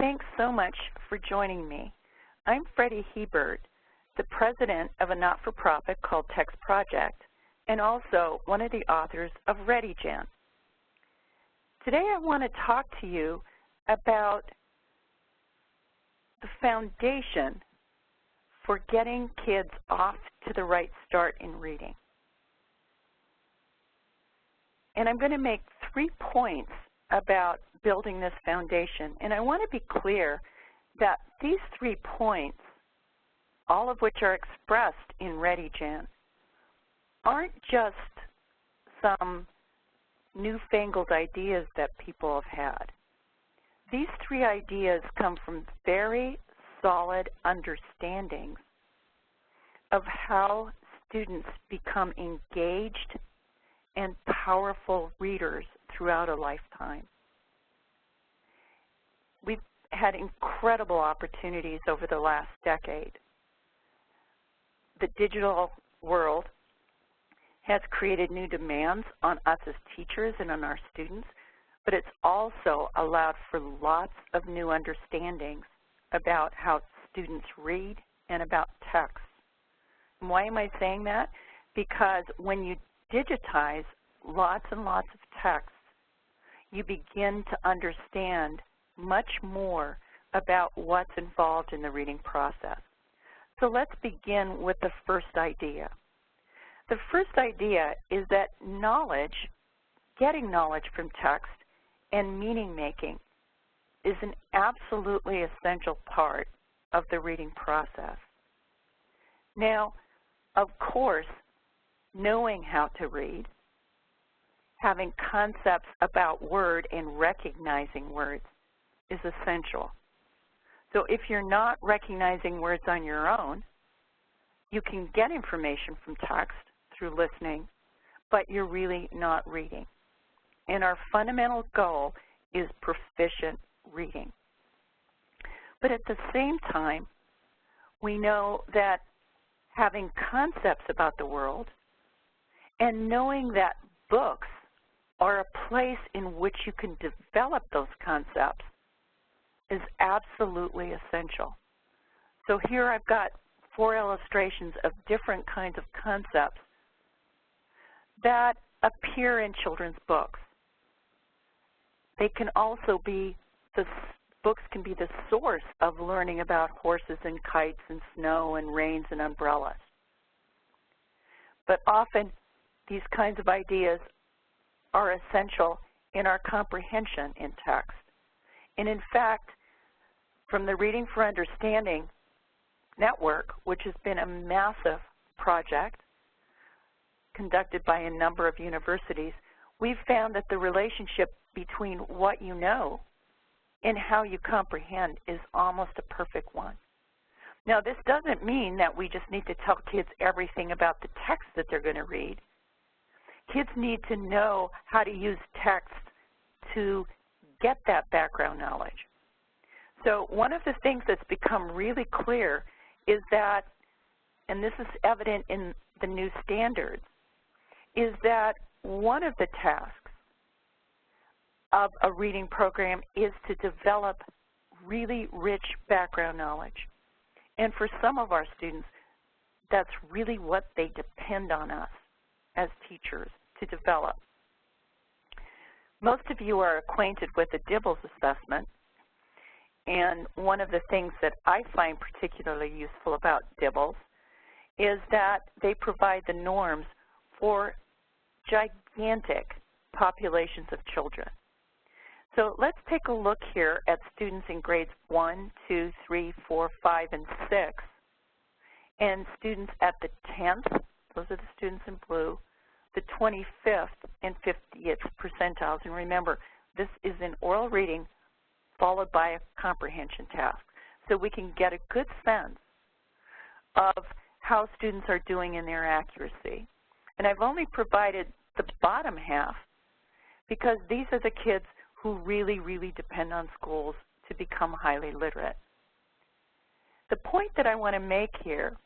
thanks so much for joining me. I'm Freddie Hebert, the president of a not-for-profit called Text Project, and also one of the authors of ReadyGen. Today I want to talk to you about the foundation for getting kids off to the right start in reading. And I'm going to make 3 points about building this foundation. And I want to be clear that these 3 points, all of which are expressed in ReadyGen, aren't just some newfangled ideas that people have had. These 3 ideas come from very solid understandings of how students become engaged and powerful readers throughout a lifetime. We've had incredible opportunities over the last decade. The digital world has created new demands on us as teachers and on our students, but it's also allowed for lots of new understandings about how students read and about text. And why am I saying that? Because when you digitize lots and lots of text, you begin to understand much more about what's involved in the reading process. So let's begin with the first idea. The first idea is that knowledge, getting knowledge from text and meaning making is an absolutely essential part of the reading process. Now, of course, knowing how to read, having concepts about word and recognizing words is essential. So if you're not recognizing words on your own, you can get information from text through listening, but you're really not reading. And our fundamental goal is proficient reading. But at the same time, we know that having concepts about the world and knowing that books are a place in which you can develop those concepts is absolutely essential. So here I've got 4 illustrations of different kinds of concepts that appear in children's books. They can also be, books can be the source of learning about horses and kites and snow and rains and umbrellas. But often these kinds of ideas are essential in our comprehension in text. And in fact, from the Reading for Understanding network, which has been a massive project conducted by a number of universities, we've found that the relationship between what you know and how you comprehend is almost a perfect one. Now, this doesn't mean that we just need to tell kids everything about the text that they're going to read. Kids need to know how to use text to get that background knowledge. So one of the things that's become really clear is that, and this is evident in the new standards, is that one of the tasks of a reading program is to develop really rich background knowledge. And for some of our students, that's really what they depend on us as teachers to develop. Most of you are acquainted with the DIBELS assessment, and one of the things that I find particularly useful about DIBELS is that they provide the norms for gigantic populations of children. So let's take a look here at students in grades 1, 2, 3, 4, 5, and 6, and students at the 10th, those are the students in blue, the 25th and 50th percentiles. And remember, this is an oral reading followed by a comprehension task. So we can get a good sense of how students are doing in their accuracy. And I've only provided the bottom half because these are the kids who really, really depend on schools to become highly literate. The point that I want to make here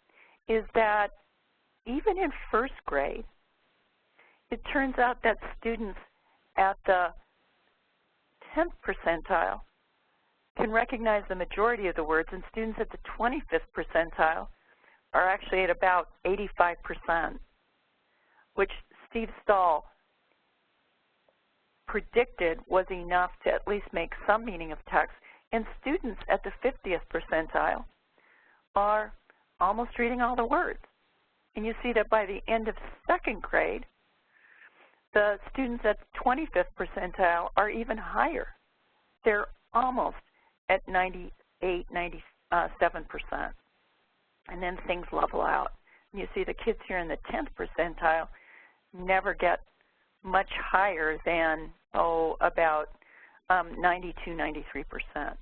is that even in first grade, it turns out that students at the 10th percentile can recognize the majority of the words, and students at the 25th percentile are actually at about 85%, which Steve Stahl predicted was enough to at least make some meaning of text. And students at the 50th percentile are almost reading all the words. And you see that by the end of second grade, the students at the 25th percentile are even higher. They're almost at 98, 97%. And then things level out. And you see the kids here in the 10th percentile never get much higher than, about 92, 93%.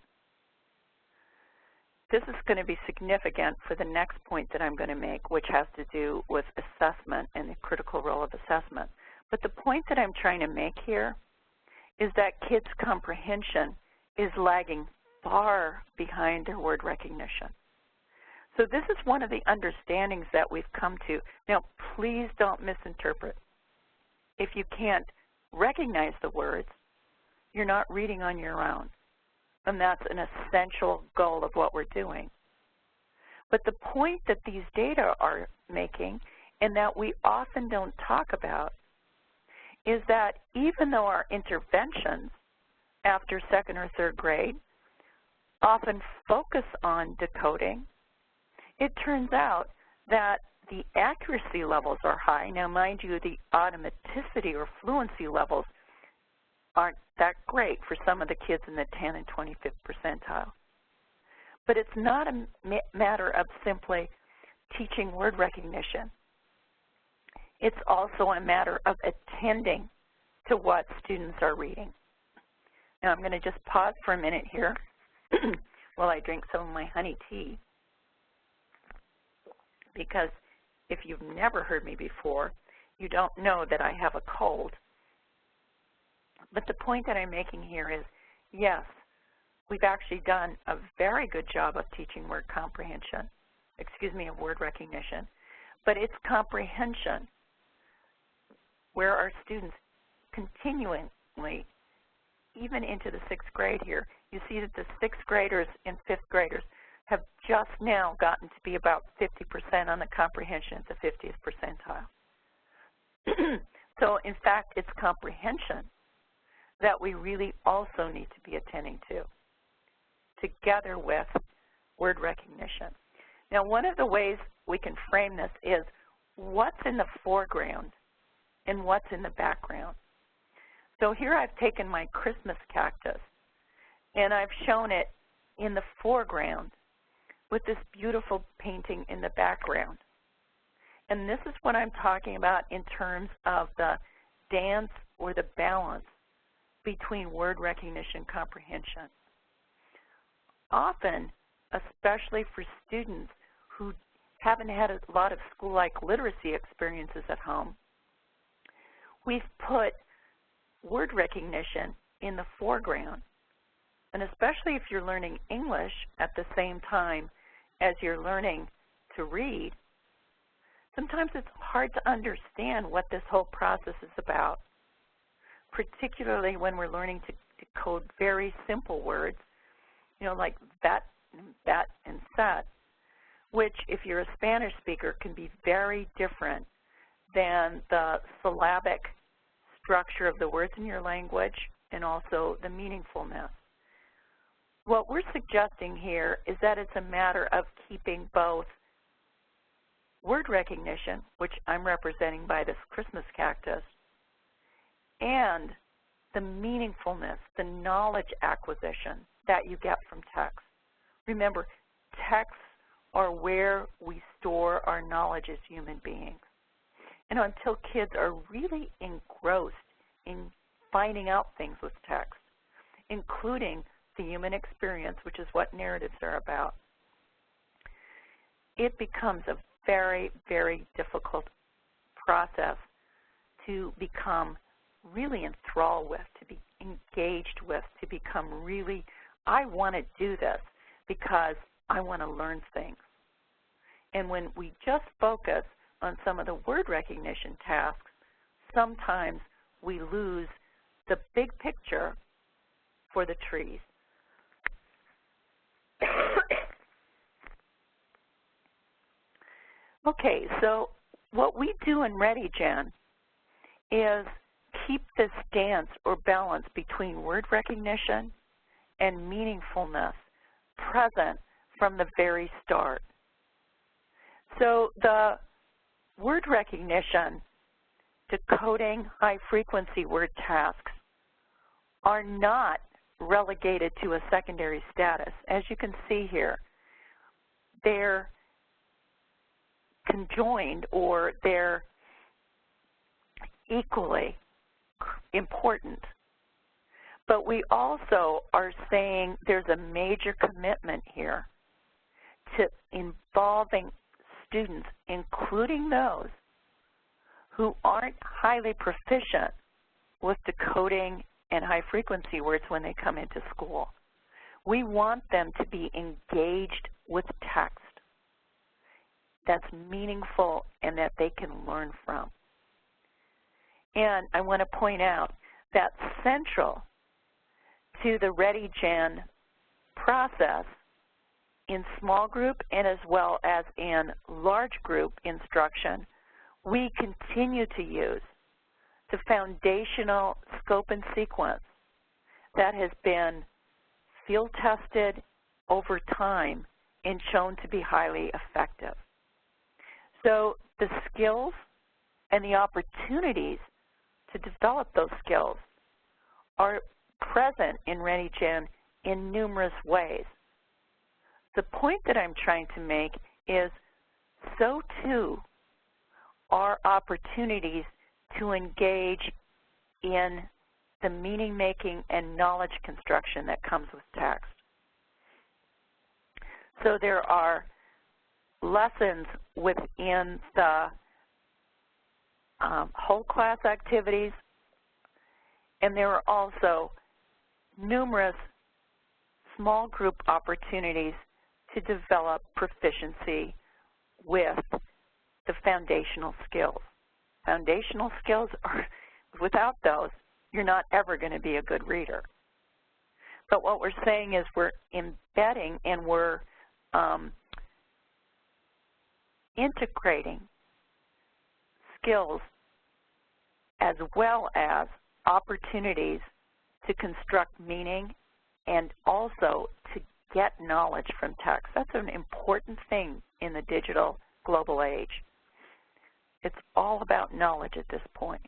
This is going to be significant for the next point that I'm going to make, which has to do with assessment and the critical role of assessment. But the point that I'm trying to make here is that kids' comprehension is lagging far behind their word recognition. So this is one of the understandings that we've come to. Now, please don't misinterpret. If you can't recognize the words, you're not reading on your own. And that's an essential goal of what we're doing. But the point that these data are making, and that we often don't talk about, is that even though our interventions after second or third grade often focus on decoding, it turns out that the accuracy levels are high. Now, mind you, the automaticity or fluency levels aren't that great for some of the kids in the 10 and 25th percentile. But it's not a matter of simply teaching word recognition. It's also a matter of attending to what students are reading. Now, I'm going to just pause for a minute here while I drink some of my honey tea, because if you've never heard me before, you don't know that I have a cold. But the point that I'm making here is, yes, we've actually done a very good job of teaching word comprehension, of word recognition, but it's comprehension where our students continually, even into the 6th grade here, you see that the 6th graders and 5th graders have just now gotten to be about 50% on the comprehension at the 50th percentile. So, in fact, it's comprehension that we really also need to be attending to, together with word recognition. Now, one of the ways we can frame this is what's in the foreground and what's in the background. So here I've taken my Christmas cactus, and I've shown it in the foreground with this beautiful painting in the background. And this is what I'm talking about in terms of the dance or the balance between word recognition and comprehension. Often, especially for students who haven't had a lot of school-like literacy experiences at home, we've put word recognition in the foreground. And especially if you're learning English at the same time as you're learning to read, sometimes it's hard to understand what this whole process is about, particularly when we're learning to decode very simple words, like vet and set, which, if you're a Spanish speaker, can be very different than the syllabic structure of the words in your language and also the meaningfulness. What we're suggesting here is that it's a matter of keeping both word recognition, which I'm representing by this Christmas cactus, and the meaningfulness, the knowledge acquisition that you get from text. Remember, texts are where we store our knowledge as human beings. And until kids are really engrossed in finding out things with text, including the human experience, which is what narratives are about, it becomes a very, very difficult process to become really enthralled with, to be engaged with, to become really, I want to do this because I want to learn things. And when we just focus on some of the word recognition tasks, sometimes we lose the big picture for the trees. Okay, so what we do in ReadyGen is keep this dance or balance between word recognition and meaningfulness present from the very start. So the word recognition, decoding high-frequency word tasks are not relegated to a secondary status. As you can see here, they're conjoined, or they're equally important. But we also are saying there's a major commitment here to involving students, including those who aren't highly proficient with decoding and high-frequency words when they come into school. We want them to be engaged with text that's meaningful and that they can learn from. And I want to point out that central to the ReadyGen process in small group and as well as in large group instruction, we continue to use the foundational scope and sequence that has been field tested over time and shown to be highly effective. So the skills and the opportunities to develop those skills are present in ReadyGen in numerous ways. The point that I'm trying to make is so too are opportunities to engage in the meaning-making and knowledge construction that comes with text. So there are lessons within the whole class activities, and there are also numerous small group opportunities to develop proficiency with the foundational skills. Foundational skills are, without those, you're not ever going to be a good reader. But what we're saying is we're embedding and we're integrating skills as well as opportunities to construct meaning and also to get knowledge from text. That's an important thing in the digital global age. It's all about knowledge at this point.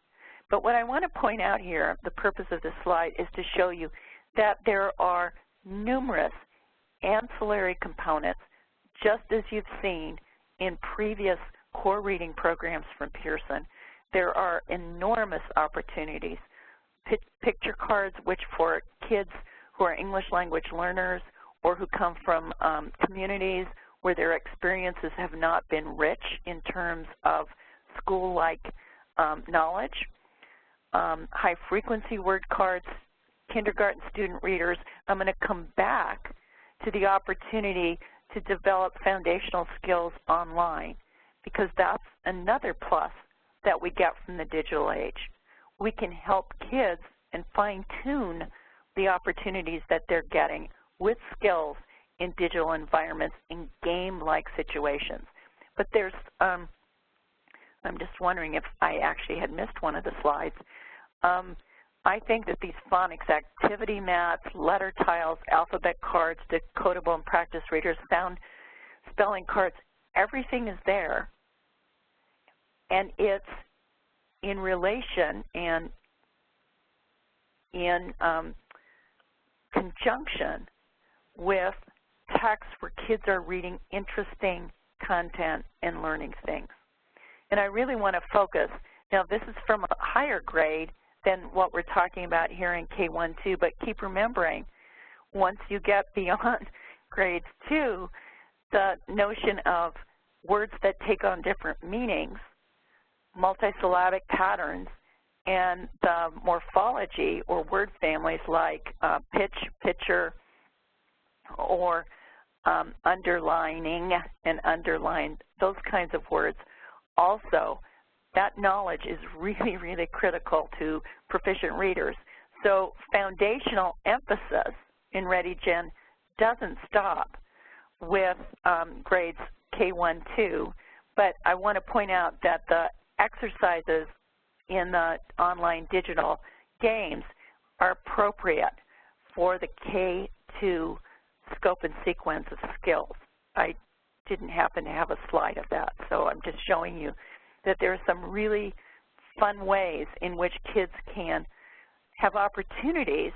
But what I want to point out here, the purpose of this slide, is to show you that there are numerous ancillary components, just as you've seen in previous core reading programs from Pearson. There are enormous opportunities. Picture cards, which for kids who are English language learners or who come from communities where their experiences have not been rich in terms of school-like knowledge. High-frequency word cards, kindergarten student readers. I'm going to come back to the opportunity to develop foundational skills online, because that's another plus that we get from the digital age. We can help kids and fine-tune the opportunities that they're getting with skills in digital environments in game-like situations. But there's, I'm just wondering if I actually had missed one of the slides. I think that these phonics activity mats, letter tiles, alphabet cards, decodable and practice readers, sound spelling cards, everything is there. And it's in relation and in conjunction with texts where kids are reading interesting content and learning things. And I really want to focus. Now, this is from a higher grade than what we're talking about here in K1-2, but keep remembering, once you get beyond grades 2, the notion of words that take on different meanings, multisyllabic patterns, and the morphology or word families like pitch, picture, or underlining and underlined, those kinds of words. Also, that knowledge is really, really critical to proficient readers. So foundational emphasis in ReadyGen doesn't stop with grades K1, 2, but I want to point out that the exercises in the online digital games are appropriate for the K2 scope and sequence of skills. I didn't happen to have a slide of that, so I'm just showing you that there are some really fun ways in which kids can have opportunities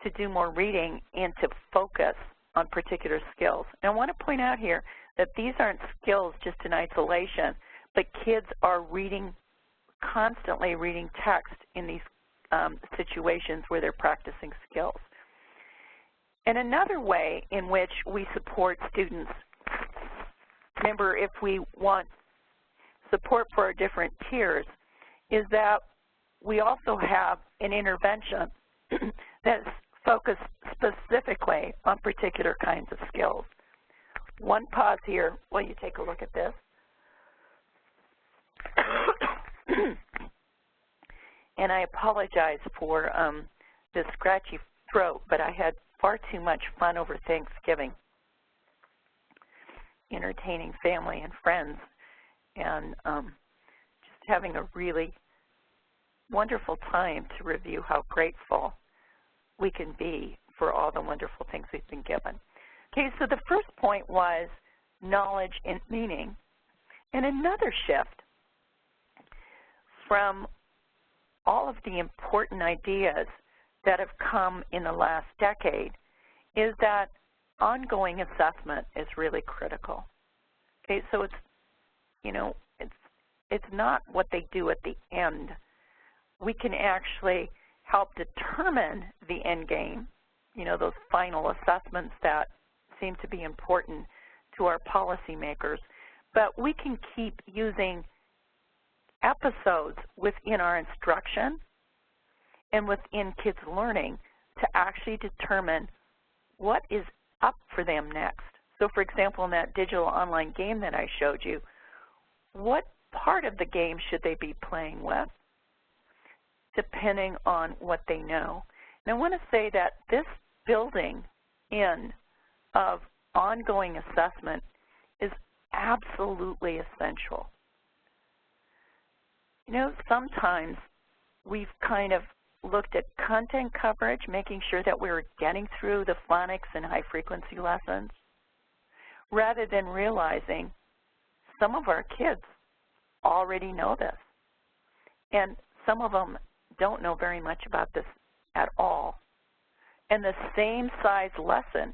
to do more reading and to focus on particular skills. And I want to point out here that these aren't skills just in isolation, but kids are reading, constantly reading text in these situations where they're practicing skills. And another way in which we support students, remember if we want support for our different tiers, is that we also have an intervention that's focused specifically on particular kinds of skills. One pause here while you take a look at this. And I apologize for this scratchy throat, but I had far too much fun over Thanksgiving, entertaining family and friends, and just having a really wonderful time to review how grateful we can be for all the wonderful things we've been given. Okay, so the first point was knowledge and meaning. And another shift from all of the important ideas that have come in the last decade is that ongoing assessment is really critical. Okay, so it's, you know, it's not what they do at the end. We can actually help determine the end game, you know, those final assessments that seem to be important to our policymakers, but we can keep using episodes within our instruction and within kids' learning to actually determine what is up for them next. So for example, in that digital online game that I showed you, what part of the game should they be playing with, depending on what they know. And I want to say that this building in of ongoing assessment is absolutely essential. You know, sometimes we've kind of looked at content coverage, making sure that we're getting through the phonics and high-frequency lessons, rather than realizing some of our kids already know this, and some of them don't know very much about this at all. And the same size lesson,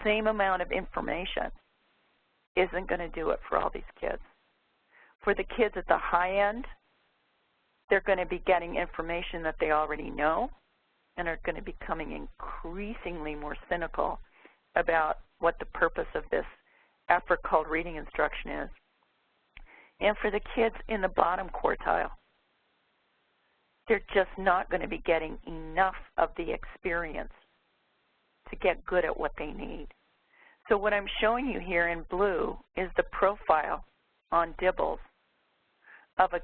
same amount of information, isn't going to do it for all these kids. For the kids at the high end, they're going to be getting information that they already know and are going to be becoming increasingly more cynical about what the purpose of this effort called reading instruction is. And for the kids in the bottom quartile, they're just not going to be getting enough of the experience to get good at what they need. So what I'm showing you here in blue is the profile on Dibbles of a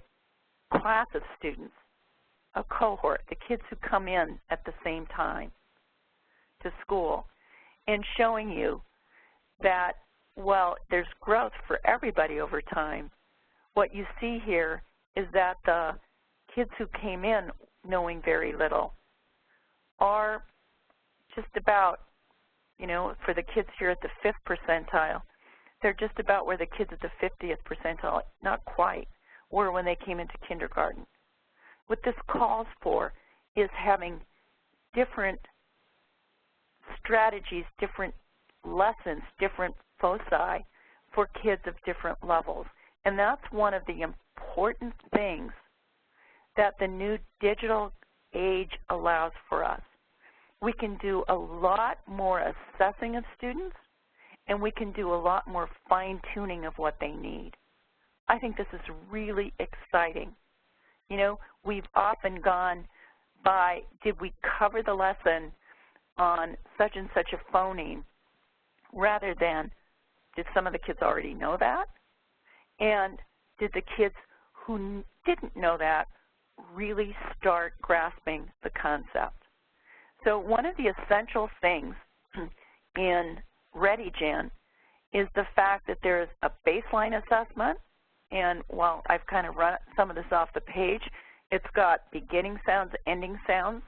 class of students, a cohort, the kids who come in at the same time to school, and showing you that, well, there's growth for everybody over time. What you see here is that the kids who came in knowing very little are just about, you know, for the kids here at the 5th percentile, they're just about where the kids at the 50th percentile, not quite, were when they came into kindergarten. What this calls for is having different strategies, different lessons, different foci for kids of different levels. And that's one of the important things that the new digital age allows for us. We can do a lot more assessing of students, and we can do a lot more fine-tuning of what they need. I think this is really exciting. You know, we've often gone by, did we cover the lesson on such and such a phoneme, rather than, did some of the kids already know that? And did the kids who didn't know that really start grasping the concept? So one of the essential things in ReadyGen is the fact that there is a baseline assessment, and while I've kind of run some of this off the page, it's got beginning sounds, ending sounds,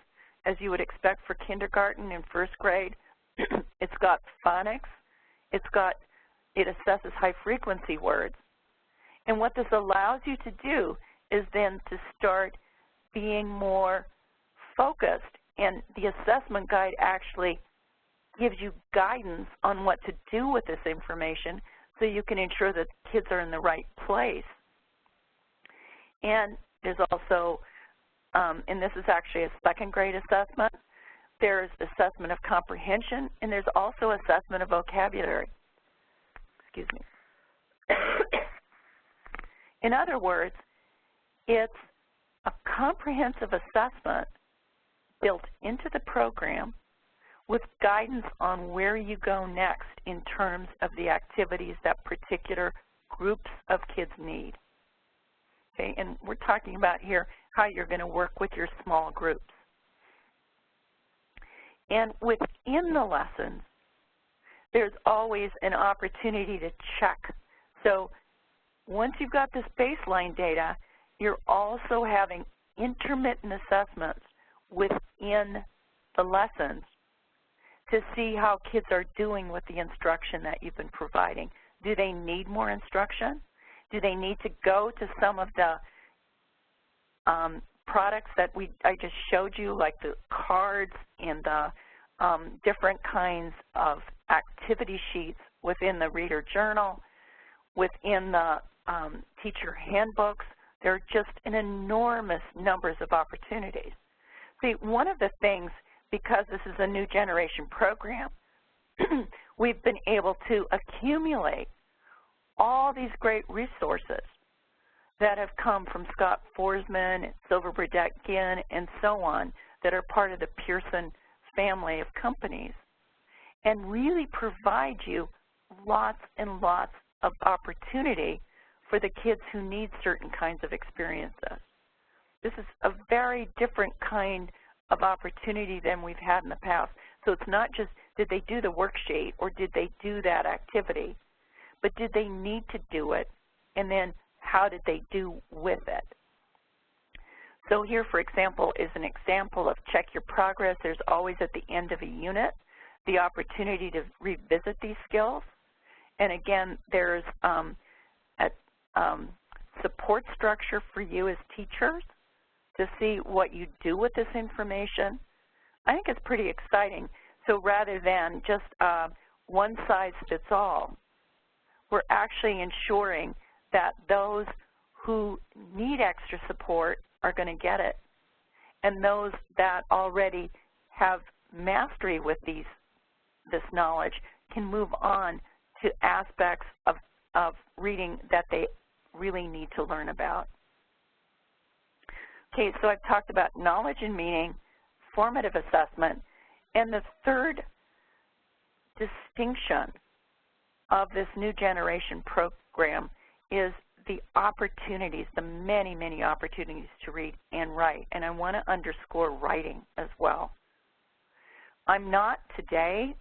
as you would expect for kindergarten and first grade. It's got phonics. It assesses high-frequency words. And what this allows you to do is then to start being more focused, and the assessment guide actually gives you guidance on what to do with this information so you can ensure that kids are in the right place. And there's also, and this is actually a second grade assessment, there's assessment of comprehension, and there's also assessment of vocabulary. Excuse me. In other words, it's a comprehensive assessment built into the program with guidance on where you go next in terms of the activities that particular groups of kids need. Okay, and we're talking about here how you're going to work with your small groups. And within the lessons, there's always an opportunity to check. So once you've got this baseline data, you're also having intermittent assessments within the lessons to see how kids are doing with the instruction that you've been providing. Do they need more instruction? Do they need to go to some of the products that I just showed you, like the cards and the different kinds of activity sheets within the reader journal, within the teacher handbooks? There are just an enormous numbers of opportunities. See, one of the things, because this is a new generation program, we've been able to accumulate all these great resources that have come from Scott Forsman, Silver Burdette Ginn, and so on, that are part of the Pearson family of companies, and really provide you lots and lots of opportunity for the kids who need certain kinds of experiences. This is a very different kind of opportunity than we've had in the past. So it's not just did they do the worksheet or did they do that activity, but did they need to do it, and then how did they do with it? So here, for example, is an example of check your progress. There's always at the end of a unit the opportunity to revisit these skills. And again, there's a support structure for you as teachers to see what you do with this information. I think it's pretty exciting. So rather than just one size fits all, we're actually ensuring that those who need extra support are going to get it, and those that already have mastery with this knowledge can move on to aspects of reading that they really need to learn about. Okay, so I've talked about knowledge and meaning, formative assessment, and the third distinction of this new generation program is the opportunities, the many, many opportunities to read and write. And I want to underscore writing as well. I'm not today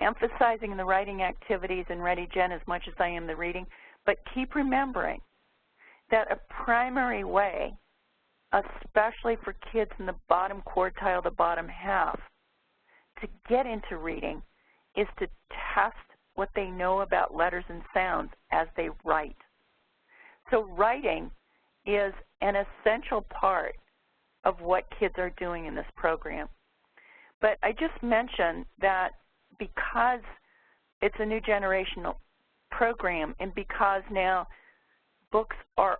emphasizing the writing activities in ReadyGen as much as I am the reading, but keep remembering that a primary way, especially for kids in the bottom quartile, the bottom half, to get into reading is to test what they know about letters and sounds as they write. So writing is an essential part of what kids are doing in this program. But I just mentioned that because it's a new generational program and because now books are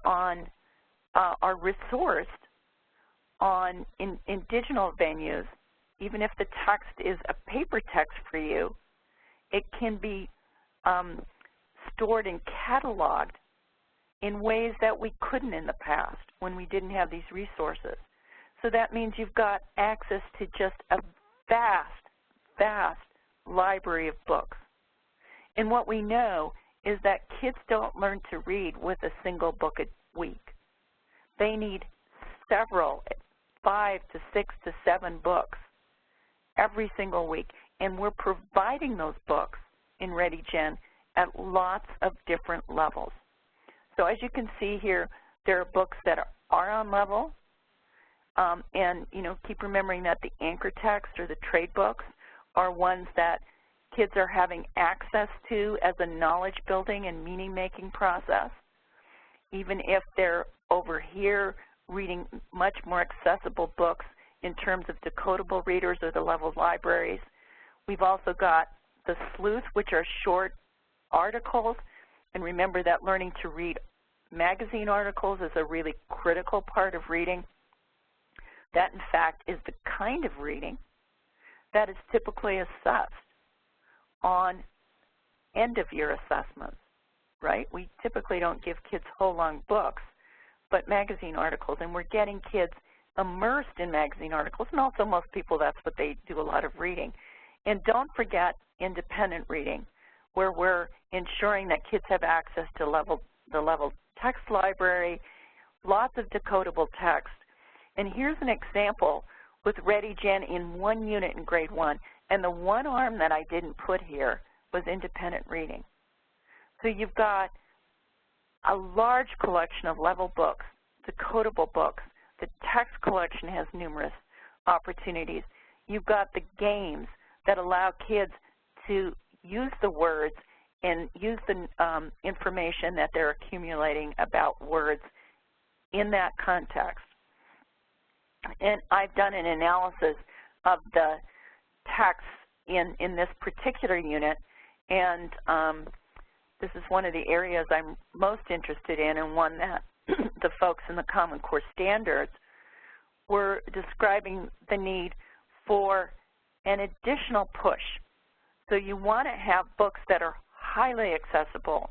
resourced in digital venues, even if the text is a paper text for you, it can be stored and cataloged in ways that we couldn't in the past when we didn't have these resources. So that means you've got access to just a vast, vast library of books. And what we know is that kids don't learn to read with a single book a week. They need several, 5 to 6 to 7 books every single week. and we're providing those books in ReadyGen at lots of different levels. So as you can see here, there are books that are on level, and keep remembering that the anchor text or the trade books are ones that kids are having access to as a knowledge building and meaning making process. Even if they're over here reading much more accessible books in terms of decodable readers or the level libraries. We've also got the sleuth, which are short articles, and remember that learning to read magazine articles is a really critical part of reading. That, in fact, is the kind of reading that is typically assessed on end-of-year assessments, right? We typically don't give kids whole long books, but magazine articles, and we're getting kids immersed in magazine articles, and also most people, that's what they do a lot of reading. And don't forget independent reading, where we're ensuring that kids have access to the level text library, lots of decodable text. And here's an example with ReadyGen in one unit in grade 1, and the one arm that I didn't put here was independent reading. So you've got a large collection of level books, decodable books. The text collection has numerous opportunities. You've got the games that allow kids to use the words and use the information that they're accumulating about words in that context. And I've done an analysis of the text in this particular unit, and this is one of the areas I'm most interested in, and one that the folks in the Common Core Standards were describing the need for an additional push. So you want to have books that are highly accessible,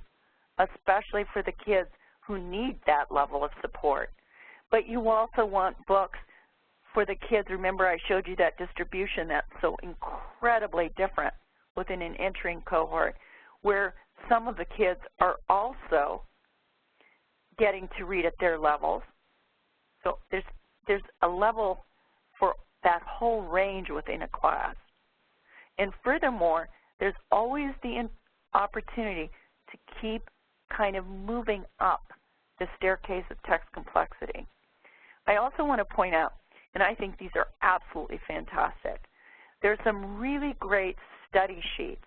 especially for the kids who need that level of support. But you also want books for the kids. Remember, I showed you that distribution that's so incredibly different within an entering cohort, where some of the kids are also getting to read at their levels. So there's a level for that whole range within a class. And furthermore, there's always the opportunity to keep kind of moving up the staircase of text complexity. I also want to point out, and I think these are absolutely fantastic, there's some really great study sheets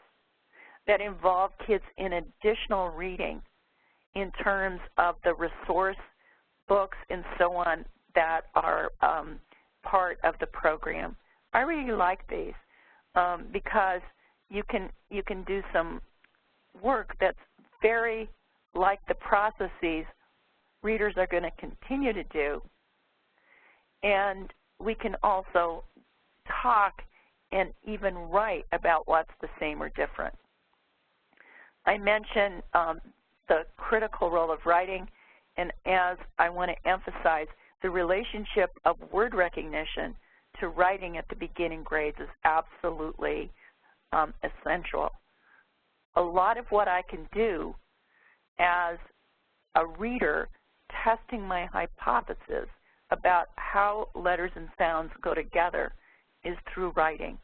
that involve kids in additional reading in terms of the resource books and so on that are part of the program. I really like these because you can do some work that's very like the processes readers are going to continue to do, and we can also talk and even write about what's the same or different. I mentioned the critical role of writing, and as I want to emphasize, the relationship of word recognition to writing at the beginning grades is absolutely essential. A lot of what I can do as a reader testing my hypothesis about how letters and sounds go together is through writing.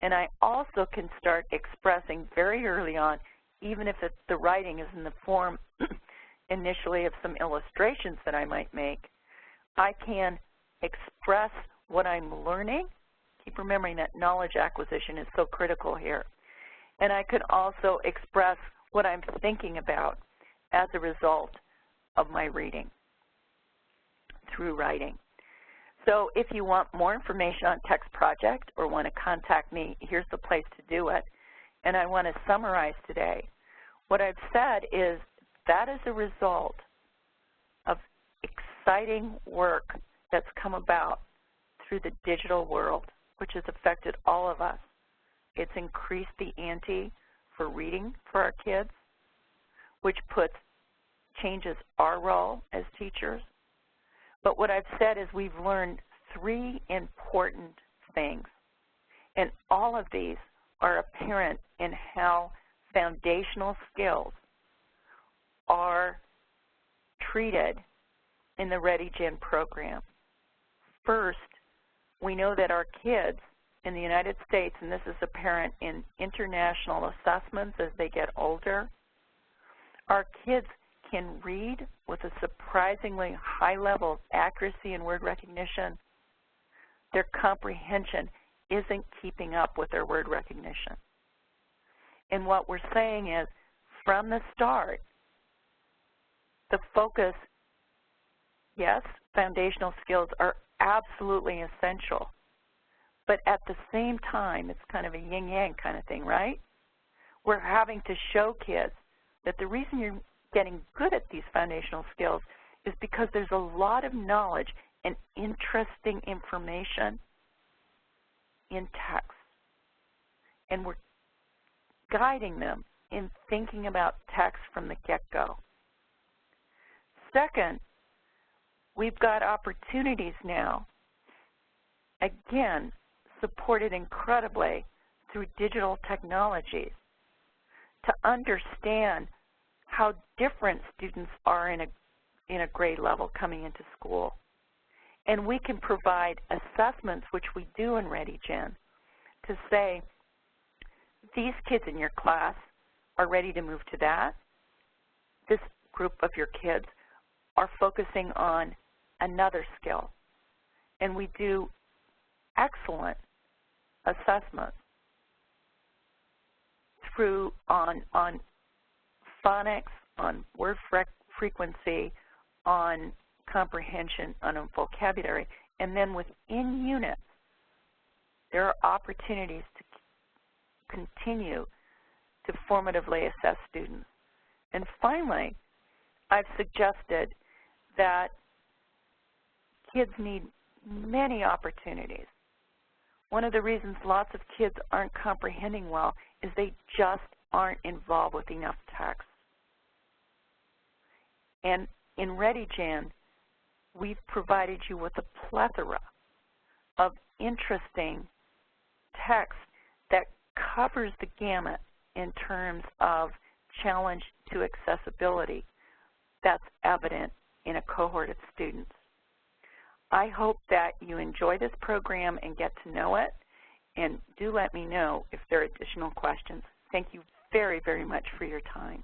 And I also can start expressing very early on, even if the writing is in the form initially of some illustrations that I might make, I can express what I'm learning. Keep remembering that knowledge acquisition is so critical here. And I could also express what I'm thinking about as a result of my reading through writing. So if you want more information on Text Project or want to contact me, here's the place to do it. And I want to summarize today. What I've said is that is a result of exciting work that's come about through the digital world, which has affected all of us. It's increased the ante for reading for our kids, which changes our role as teachers. But what I've said is we've learned three important things, and all of these are apparent in how foundational skills are treated in the ReadyGen program. First, we know that our kids, in the United States, and this is apparent in international assessments as they get older, our kids can read with a surprisingly high level of accuracy in word recognition. Their comprehension isn't keeping up with their word recognition. And what we're saying is, from the start, the focus, yes, foundational skills are absolutely essential, but at the same time, it's kind of a yin-yang kind of thing, right? We're having to show kids that the reason you're getting good at these foundational skills is because there's a lot of knowledge and interesting information in text. And we're guiding them in thinking about text from the get-go. Second, we've got opportunities now, again, supported incredibly through digital technologies, to understand how different students are in a grade level coming into school. And we can provide assessments, which we do in ReadyGen, to say, these kids in your class are ready to move to that. This group of your kids are focusing on another skill. And we do excellent assessments through on phonics, on word frequency, on comprehension, on vocabulary, and then within units, there are opportunities to continue to formatively assess students. And finally, I've suggested that kids need many opportunities. One of the reasons lots of kids aren't comprehending well is they just aren't involved with enough text. And in ReadyGen, we've provided you with a plethora of interesting text that covers the gamut in terms of challenge to accessibility that's evident in a cohort of students. I hope that you enjoy this program and get to know it, and do let me know if there are additional questions. Thank you very, very much for your time.